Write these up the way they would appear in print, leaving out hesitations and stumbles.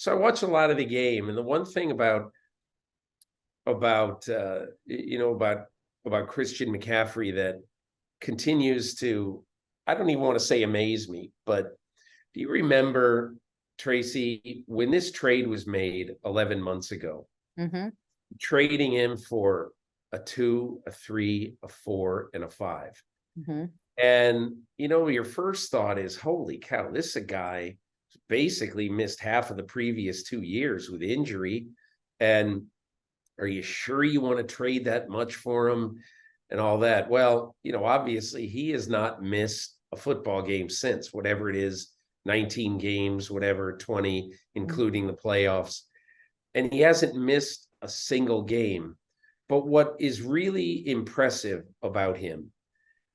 So I watch a lot of the game, and the one thing about about Christian McCaffrey that continues to, I don't even want to say amaze me, but do you remember, Tracy, when this trade was made 11 months ago, Mm-hmm. trading him for a 2, a 3, a 4, and a 5? Mm-hmm. And your first thought is, holy cow, this is a guy who's basically missed half of the previous 2 years with injury. And are you sure you want to trade that much for him and all that? Well, obviously he has not missed a football game since, whatever it is, 19 games, whatever, 20, including the playoffs. And he hasn't missed a single game. But what is really impressive about him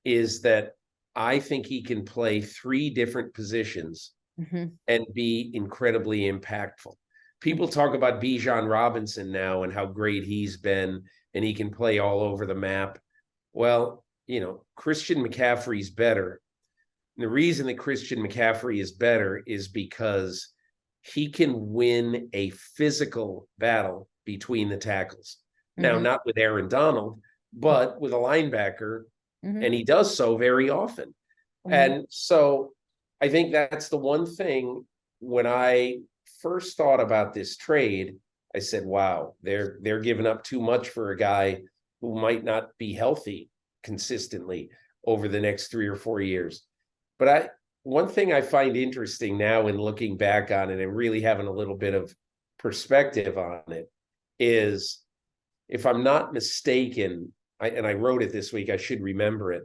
is that I think he can play 3 different positions Mm-hmm. and be incredibly impactful. People talk about Bijan Robinson now and how great he's been, and he can play all over the map. Well, Christian McCaffrey's better. And the reason that Christian McCaffrey is better is because he can win a physical battle between the tackles. Now, Mm-hmm. not with Aaron Donald, but with a linebacker, Mm-hmm. and he does so very often. Mm-hmm. And so I think that's the one thing. When I first thought about this trade, I said, wow, they're giving up too much for a guy who might not be healthy consistently over the next 3 or 4 years. But one thing I find interesting now in looking back on it and really having a little bit of perspective on it is, if I'm not mistaken, I wrote it this week, I should remember it.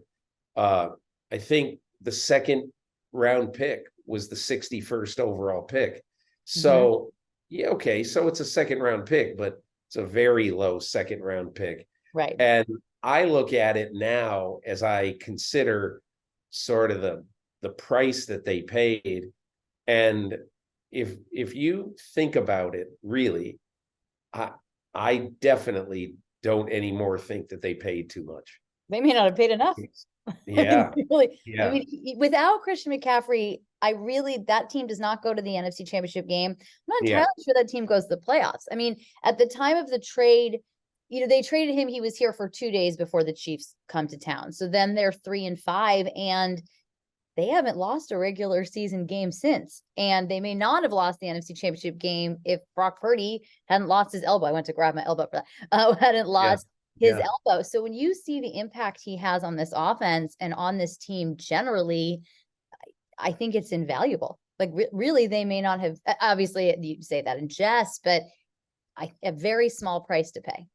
I think the second round pick was the 61st overall pick. So, yeah, okay, so it's a second round pick, but it's a very low second round pick. Right. And I look at it now as I consider sort of the price that they paid. And if you think about it, really, I definitely don't anymore think that they paid too much. They may not have paid enough. Yeah. Really, Yeah. I mean, without Christian McCaffrey, that team does not go to the NFC Championship game. I'm not entirely sure that team goes to the playoffs. I mean, at the time of the trade, they traded him. He was here for 2 days before the Chiefs come to town. So then they're 3-5, and they haven't lost a regular season game since. And they may not have lost the NFC Championship game if Brock Purdy hadn't lost his elbow. I went to grab my elbow for that. Hadn't lost his elbow. So when you see the impact he has on this offense and on this team generally, I think it's invaluable. Like really, they may not have, obviously you say that in jest, but a very small price to pay.